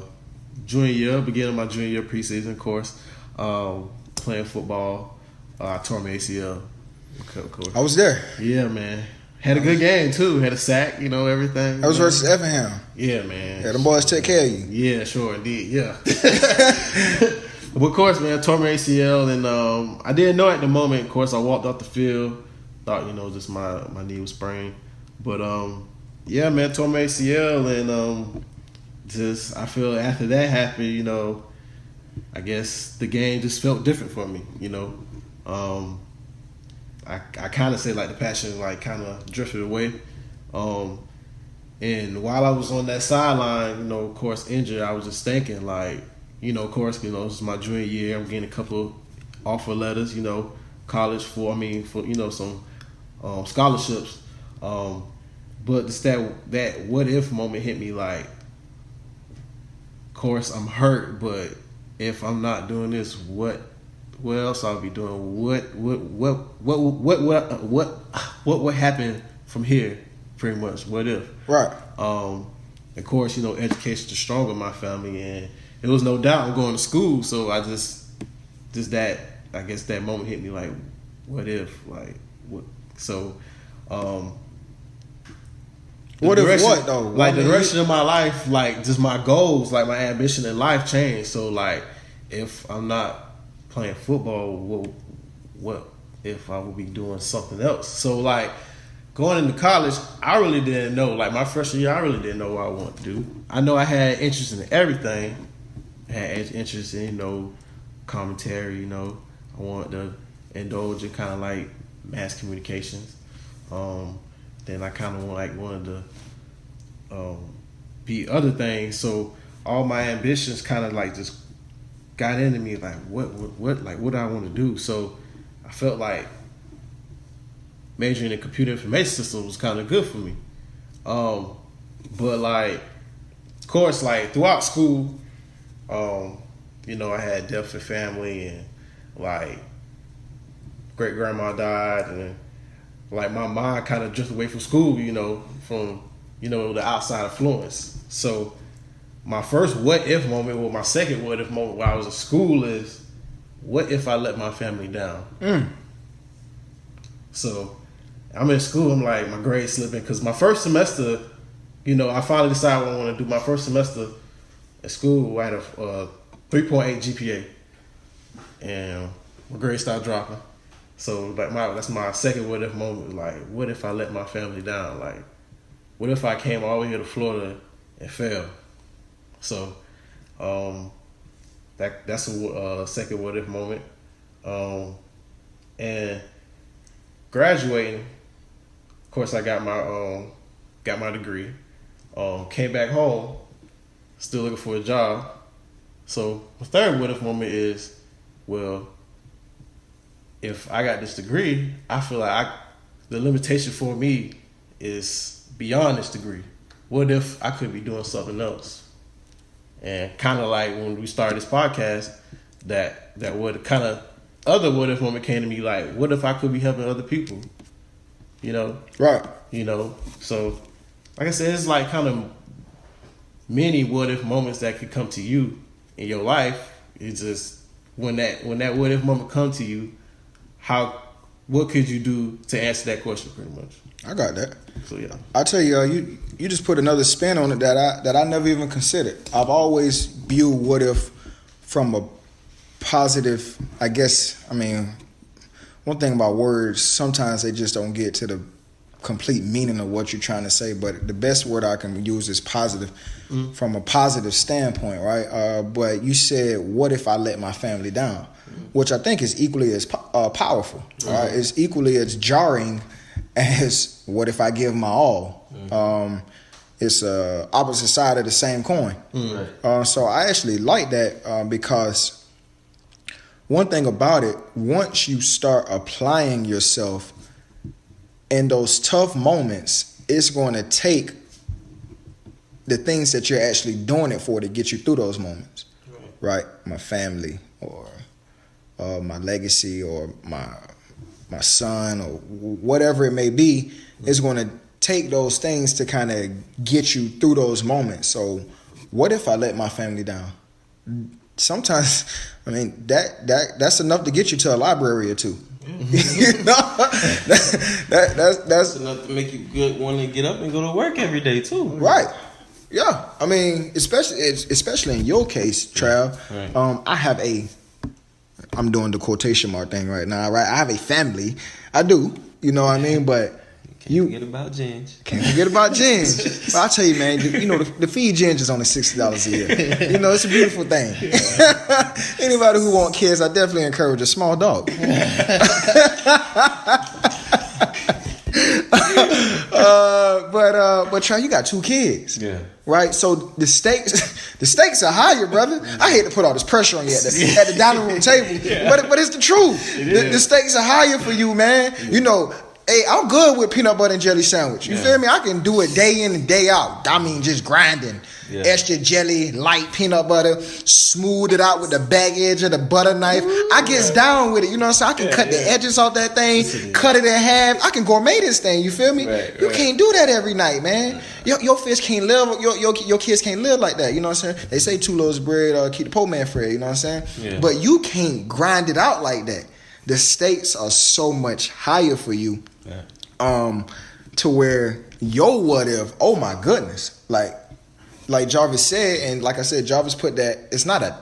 junior year, beginning of my junior year preseason course, playing football, I tore my ACL. I was there. Yeah, man. Had a good game too. Had a sack, everything. That was versus Effingham. Yeah, man. Yeah, them boys take care of you. Yeah, sure, indeed. Yeah. But of course, man, I tore my ACL, and I didn't know at the moment. Of course, I walked off the field, thought just my knee was sprained, but yeah, man, tore my ACL, and just I feel after that happened, I guess the game just felt different for me, I kind of say like the passion like kind of drifted away, and And while I was on that sideline, you know, of course, injured, I was just thinking, like, you know, of course, you know, this is my junior year. I'm getting a couple of offer letters, you know, college for you know, some scholarships. But it's that what if moment hit me like, of course, I'm hurt, but if I'm not doing this, what else I'll be doing? What would happen from here? Pretty much. What if? Right. Of course, you know, education is strong in my family, and it was no doubt I'm going to school. So I just that, I guess that moment hit me like, what if? Like, what? So, what if what though? Like, the direction of my life, like just my goals, like my ambition in life changed. So like, if I'm not playing football, what if I would be doing something else? So like, going into college, I really didn't know. Like my freshman year, I really didn't know what I wanted to do. I know I had interest in everything. I had interest in, you know, commentary. You know, I wanted to indulge in kind of like mass communications. Then I kind of wanted to be other things. So all my ambitions kind of like just got into me. Like what do I want to do? So I felt like majoring in computer information systems was kind of good for me. But like, of course, like throughout school, you know, I had death in family, and like great grandma died, and like my mind kind of drifted away from school, you know, from, you know, the outside influence. So my first what if moment, well, my second what if moment while I was in school is, what if I let my family down? So I'm in school, I'm like, my grades slipping, because my first semester, you know, I finally decided what I want to do. My first semester at school, I had a 3.8 GPA, and my grades started dropping. So like that's my second what if moment. Like, what if I let my family down? Like, what if I came all the way here to Florida and failed? So that's a second what if moment. And graduating, of course, I got my degree. Came back home, still looking for a job. So the third what if moment is, well, if I got this degree, I feel like the limitation for me is beyond this degree. What if I could be doing something else? And kind of like when we started this podcast, that would kind of other what if moment came to me, like, what if I could be helping other people? You know? Right. You know? So, like I said, it's like kind of many what if moments that could come to you in your life. It's just when that what if moment come to you, what could you do to answer that question, pretty much? I got that. So yeah, I tell you, you just put another spin on it that I never even considered. I've always viewed what if from a positive. I guess, I mean, one thing about words, sometimes they just don't get to the complete meaning of what you're trying to say. But the best word I can use is positive, from a positive standpoint, right? But you said, "What if I let my family down?" Which I think is equally as powerful. Right? It's equally as jarring as what if I give my all. It's opposite side of the same coin. So I actually like that because one thing about it, once you start applying yourself in those tough moments, it's going to take the things that you're actually doing it for to get you through those moments. Right? My family, or my legacy, or my son, or whatever it may be, is going to take those things to kind of get you through those moments. So what if I let my family down? Sometimes, I mean, that's enough to get you to a library or two. You know? that's enough to make you want to get up and go to work every day too. Right. Yeah. I mean, especially in your case, Trav. Right. I'm doing the quotation mark thing right now, right? I have a family. I do. You know what I mean? But Can't forget about Ginge. Can't forget about Ginge. But I'll tell you, man, you know, the feed Ginge is only $60 a year. You know, it's a beautiful thing. Anybody who want kids, I definitely encourage a small dog. But Trey, you got 2 kids. Yeah. Right? So the stakes are higher, brother. I hate to put all this pressure on you at the dining room table. But it's the truth. The stakes are higher for you, man. You know, hey, I'm good with peanut butter and jelly sandwich. You feel me? I can do it day in and day out. I mean, just grinding. Yeah. Extra jelly, light peanut butter, smooth it out with the back edge of the butter knife. I gets down with it, you know what I'm saying? I can cut the edges off that thing, cut it in half. I can gourmet this thing, you feel me? You can't do that every night, man. Your fish can't live, your kids can't live like that, you know what I'm saying? They say 2 loaves of bread keep the poor man fed, you know what I'm saying? Yeah. But you can't grind it out like that. The stakes are so much higher for you, to where your what if, oh my goodness, like Jarvis said, and like I said, Jarvis put that it's not a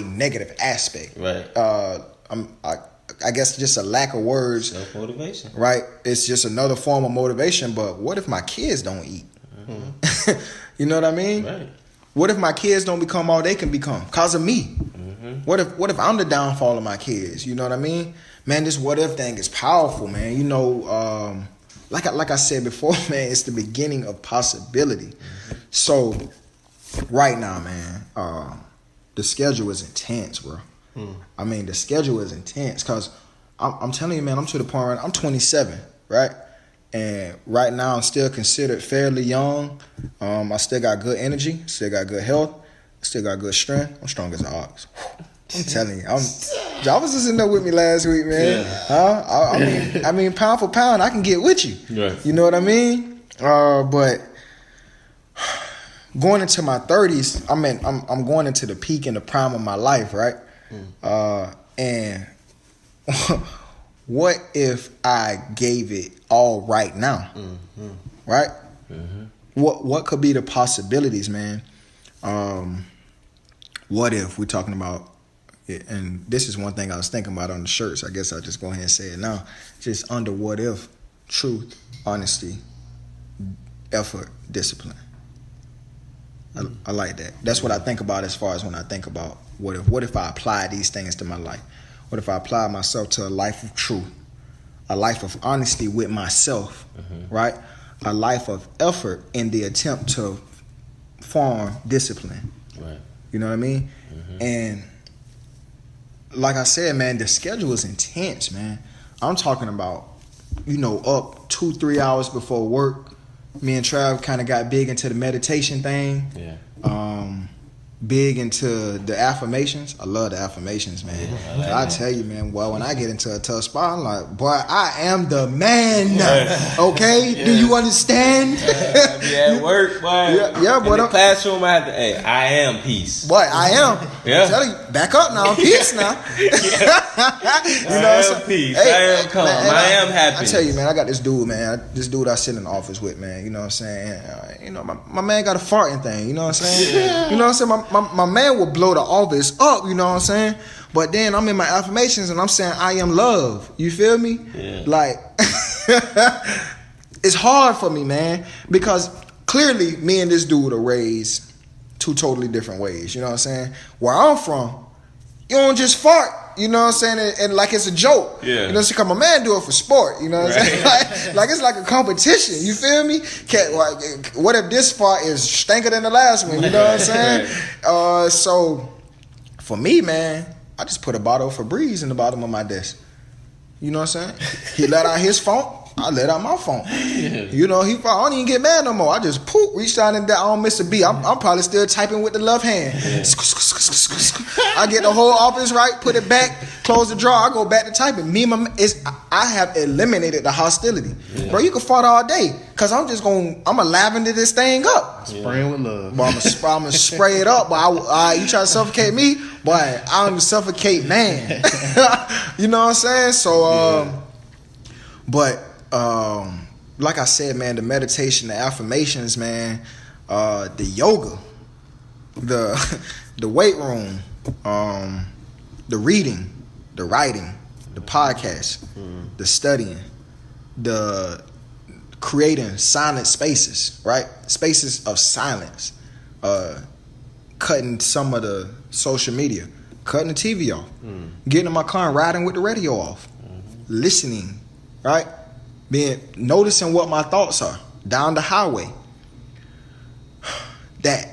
negative aspect. Right. I guess just a lack of words. Self-motivation. Right. It's just another form of motivation. But what if my kids don't eat? Mm-hmm. You know what I mean? Right. What if my kids don't become all they can become? Cause of me. Mm-hmm. What if I'm the downfall of my kids? You know what I mean? Man, this what if thing is powerful, man. You know, like I said before, man, it's the beginning of possibility. Mm-hmm. So right now, man, the schedule is intense, bro. I mean, the schedule is intense because I'm telling you, man, I'm to the point where I'm 27, right? And right now I'm still considered fairly young. I still got good energy, still got good health, still got good strength. I'm strong as an ox. I'm telling you, Jarvis was in there with me last week, man. Yeah. I mean, pound for pound, I can get with you. Right. You know what I mean? But going into my 30s, I'm going into the peak and the prime of my life, right? And what if I gave it all right now? Mm-hmm. Right? Mm-hmm. What could be the possibilities, man? What if we're talking about it, and this is one thing I was thinking about on the shirts. I guess I'll just go ahead and say it now. Just under what if, truth, honesty, effort, discipline. I like that. That's what I think about as far as when I think about what if. What if I apply these things to my life? What if I apply myself to a life of truth, a life of honesty with myself, right? A life of effort in the attempt to form discipline. Right. You know what I mean? Mm-hmm. And like I said, man, the schedule is intense, man. I'm talking about, up 2-3 hours before work. Me and Trav kind of got big into the meditation thing. Yeah. Big into the affirmations. I love the affirmations, man. Yeah, I tell you, man, well, when I get into a tough spot, I'm like, boy, I am the man. Okay? Yeah. Do you understand? Yeah, at work, boy. Yeah, boy. In the classroom, I am peace. Boy, I am. Yeah. I tell you, back up now. Peace now. I am peace. Hey, I am calm. I am happy. I tell you, man, I got this dude, man. This dude I sit in the office with, man. You know what I'm saying? My man got a farting thing. You know what I'm saying? Yeah. You know what I'm saying? My man will blow the office up, you know what I'm saying? But then I'm in my affirmations and I'm saying I am love. You feel me? Yeah. Like, it's hard for me, man, because clearly me and this dude are raised 2 totally different ways. You know what I'm saying? Where I'm from, you don't just fart. You know what I'm saying? And like it's a joke. Yeah. You know, because my man do it for sport. You know what I'm saying? Like it's like a competition. You feel me? What if this fart is stinker than the last one? You know what I'm saying? So for me, man, I just put a bottle of Febreze in the bottom of my desk. You know what I'm saying? He let out his phone. I let out my phone. Yeah. You know, I don't even get mad no more. I just reached out and I don't miss a beat. I'm probably still typing with the left hand. Yeah. I get the whole office right, put it back, close the drawer. I go back to typing. I have eliminated the hostility. Yeah. Bro, you can fart all day because I'm a lavender this thing up. Spraying with love. Boy, I'm gonna spray it up. Boy, you try to suffocate me? Boy, I'm suffocate man. You know what I'm saying? So, like I said, man, the meditation, the affirmations, man, the yoga, the weight room, the reading, the writing, the podcast, the studying, the creating silent spaces, right? Spaces of silence, cutting some of the social media, cutting the TV off, getting in my car and riding with the radio off, listening, right? noticing what my thoughts are down the highway. That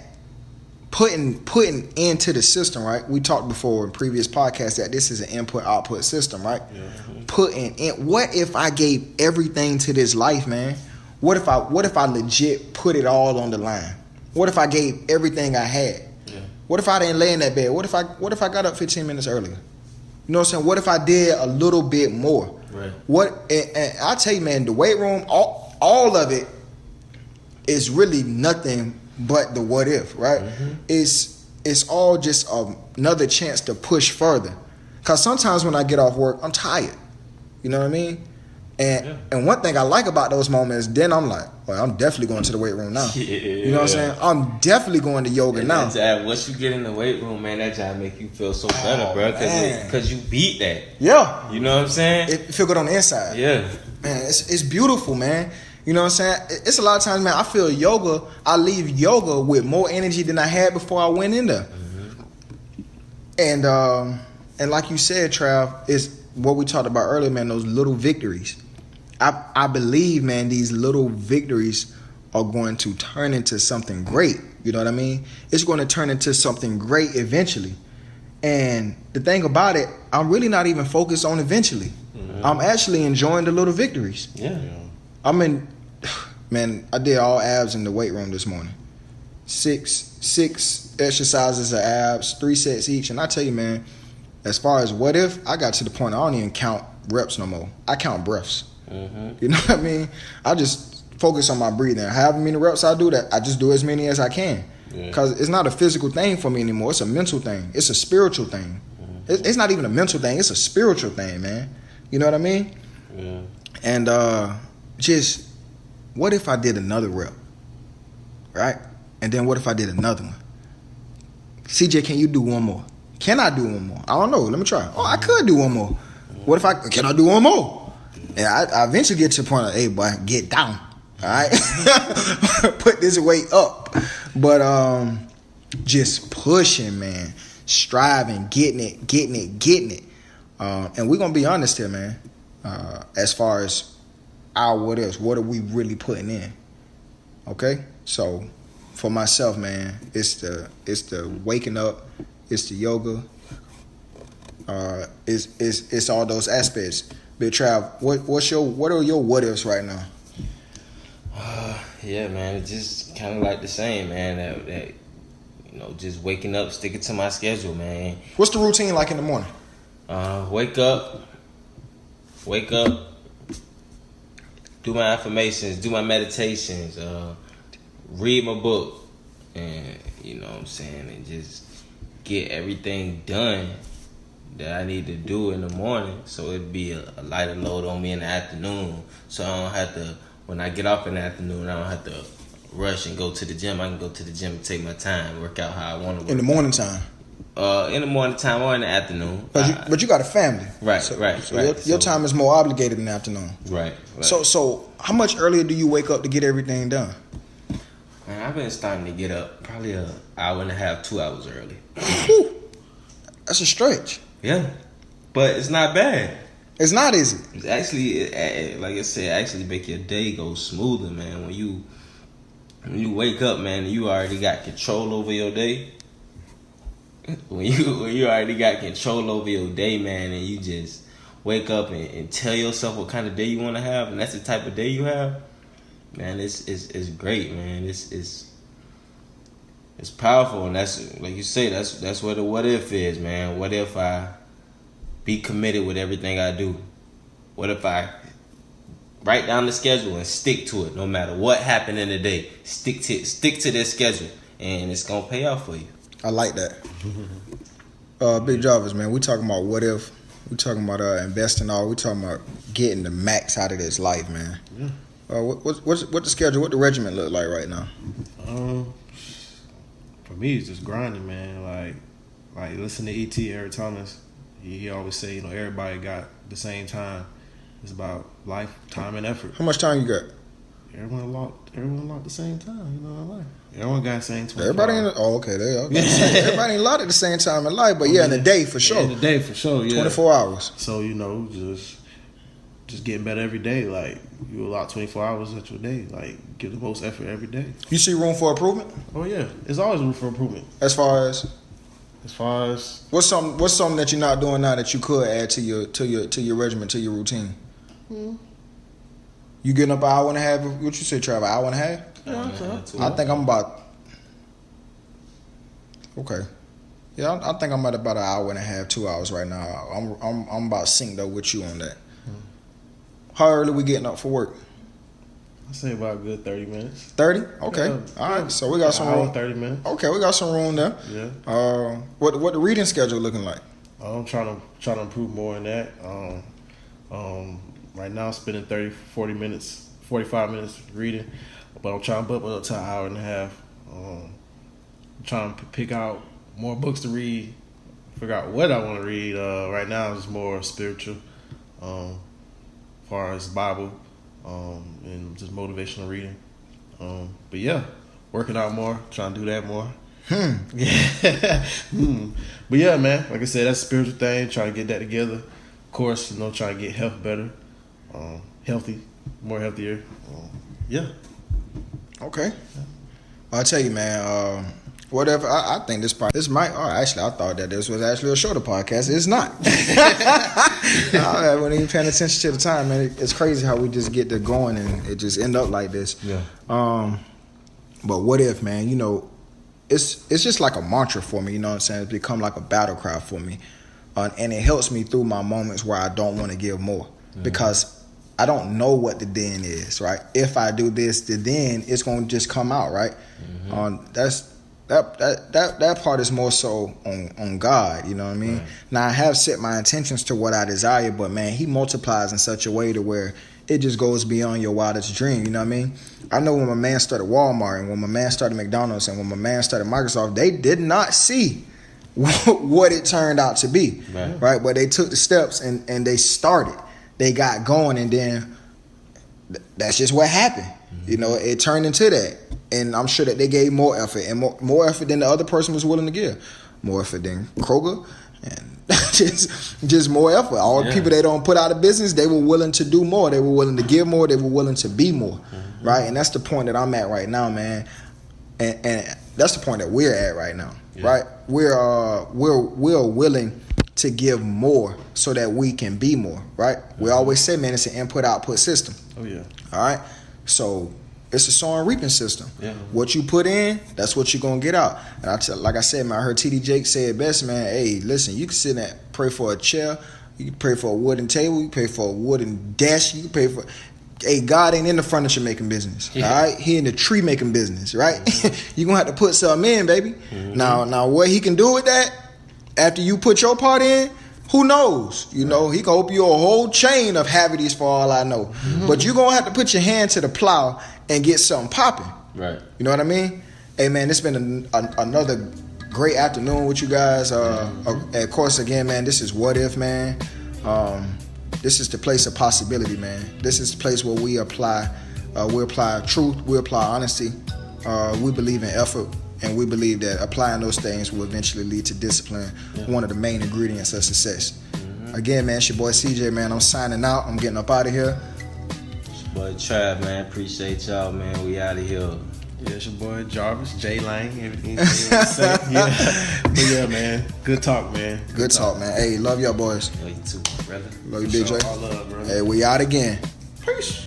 putting into the system, right? We talked before in previous podcasts that this is an input-output system, right? Yeah. Putting in. What if I gave everything to this life, man? What if I legit put it all on the line? What if I gave everything I had? Yeah. What if I didn't lay in that bed? What if I got up 15 minutes earlier? You know what I'm saying? What if I did a little bit more? Right. And I tell you, man, the weight room, all of it is really nothing but the what if, right? Mm-hmm. It's all just another chance to push further. Cause sometimes when I get off work, I'm tired. You know what I mean? And one thing I like about those moments, then I'm like, well, I'm definitely going to the weight room now. Yeah. You know what I'm saying? I'm definitely going to yoga now. Once you get in the weight room, man, that job make you feel so better, bro. Because you beat that. Yeah. You know what I'm saying? It feel good on the inside. Yeah. Man, it's beautiful, man. You know what I'm saying? It's a lot of times, man, I leave yoga with more energy than I had before I went in there. Mm-hmm. And like you said, Trav, it's what we talked about earlier, man, those little victories. I believe, man, these little victories are going to turn into something great. You know what I mean? It's going to turn into something great eventually. And the thing about it, I'm really not even focused on eventually. Mm-hmm. I'm actually enjoying the little victories. Yeah. Man, I did all abs in the weight room this morning. Six exercises of abs, 3 sets each. And I tell you, man, as far as what if, I got to the point I don't even count reps no more. I count breaths. Mm-hmm. You know what I mean? I just focus on my breathing. However many reps I do that, I just do as many as I can. Because it's not a physical thing for me anymore. It's a mental thing. It's a spiritual thing. Mm-hmm. It's not even a mental thing. It's a spiritual thing, man. You know what I mean? Yeah. And just, what if I did another rep? Right? And then what if I did another one? CJ, can you do one more? Can I do one more? I don't know. Let me try. Oh, I could do one more. What if can I do one more? And I eventually get to the point of, hey, boy, get down. All right? Put this weight up. But just pushing, man. Striving, getting it. And we're going to be honest here, man. As far as our what else, what are we really putting in? Okay? So for myself, man, it's the waking up, it's the yoga, it's all those aspects. Big Trav, what are your what ifs right now? Yeah, man, it's just kind of like the same, man. That just waking up, sticking to my schedule, man. What's the routine like in the morning? Wake up, do my affirmations, do my meditations, read my book, and you know what I'm saying, and just get everything done that I need to do in the morning, so it'd be a lighter load on me in the afternoon, so I don't have to, when I get off in the afternoon, I don't have to rush and go to the gym. I can go to the gym and take my time, work out how I want to work. In the morning time? In the morning time or in the afternoon. But you got a family. Right, so, right. So your time is more obligated in the afternoon. Right. So how much earlier do you wake up to get everything done? Man, I've been starting to get up probably an hour and a half, 2 hours early. That's a stretch. Yeah, but it's not bad. It's not easy. It's actually, like I said, actually make your day go smoother, man. When you wake up, man, you already got control over your day. When you already got control over your day, man, and you just wake up and tell yourself what kind of day you want to have, and that's the type of day you have, man, it's great, man. It's powerful, and that's, like you say, that's where the what if is, man. What if I be committed with everything I do? What if I write down the schedule and stick to it, no matter what happened in the day? Stick to this schedule, and it's gonna pay off for you. I like that. Big Jarvis, man, we talking about what if. We talking about investing all. We talking about getting the max out of this life, man. Yeah. What the schedule, what the regimen look like right now? For me, it's just grinding, man. Like listen to E.T. Eric Thomas. He always say, everybody got the same time. It's about life, time, and effort. How much time you got? Everyone locked the same time. Like everyone got the same 24 Everybody hours. Okay, there you go. Everybody ain't locked at the same time in life, but in the day for sure. In the day for sure, yeah. 24 hours. So just just getting better every day. Like, you allot 24 hours at your day. Like, give the most effort every day. You see room for improvement? Oh yeah, there's always room for improvement. As far as what's something that you're not doing now that you could add to your regimen, to your routine? You getting up an hour and a half? What you say, Trav? An hour and a half? Yeah, I think I'm about. Okay. Yeah, I think I'm at about an hour and a half, 2 hours right now. I'm about synced up with you on that. How early we getting up for work? I say about a good 30 minutes. 30? Okay. Yeah. All right. So we got some room. 30 minutes. Okay, we got some room there. Yeah. What the reading schedule looking like? I'm trying to improve more in that. Right now I'm spending 45 minutes reading, but I'm trying to bump it up to an hour and a half. I'm trying to pick out more books to read, figure out what I want to read. Right now it's more spiritual, as far as Bible, and just motivational reading. But yeah, working out more, trying to do that more. Yeah. But yeah, man, like I said, that's a spiritual thing, trying to get that together. Of course, trying to get health better, healthier. Yeah. Okay. I'll tell you, man, whatever. I think this might. Oh, actually, I thought that this was actually a shorter podcast. It's not. I wasn't even paying attention to the time, man. It's crazy how we just get to going and it just end up like this. Yeah. But what if, man? It's just like a mantra for me. You know what I'm saying? It's become like a battle cry for me, and it helps me through my moments where I don't want to give more because I don't know what the then is. Right? If I do this, the then it's gonna just come out. Right? That part is more so on God, you know what I mean? Right. Now I have set my intentions to what I desire, but man, he multiplies in such a way to where it just goes beyond your wildest dream, you know what I mean? I know when my man started Walmart and when my man started McDonald's and when my man started Microsoft, they did not see what it turned out to be, right? But they took the steps and they started. They got going, and then that's just what happened. It turned into that. And I'm sure that they gave more effort and more effort than the other person was willing to give. More effort than Kroger, and just more effort. All the people they don't put out of business, they were willing to do more. They were willing to give more. They were willing to be more, right? And that's the point that I'm at right now, man. And that's the point that we're at right now, right? We're willing to give more so that we can be more, right? We always say, man, it's an input-output system. Oh yeah. All right. So it's a sowing reaping system. Yeah. What you put in, that's what you're gonna get out. And like I said, man, I heard TD Jake say it best, man. Hey, listen, you can sit and pray for a chair, you can pray for a wooden table, you can pray for a wooden desk, you can pray for. Hey, God ain't in the furniture making business. All right, He in the tree making business, right? You're gonna have to put something in, baby. Now, what He can do with that after you put your part in, who knows? He can open you a whole chain of havities for all I know. But you're going to have to put your hand to the plow and get something popping. Right. You know what I mean? Hey, man, it's been another great afternoon with you guys. Of course, again, man, this is What If, man. This is the place of possibility, man. This is the place where we apply truth, we apply honesty. We believe in effort. And we believe that applying those things will eventually lead to discipline, one of the main ingredients of success. Again, man, it's your boy CJ, man. I'm signing out. I'm getting up out of here. It's your boy Trav, man. Appreciate y'all, man. We out of here. Yeah, it's your boy Jarvis, J Lang, everything you want to say. But yeah, man. Good talk, man. Good talk, man. Hey, love y'all boys. Love you too, brother. Love you, BJ. All love, brother. Hey, we out again. Peace.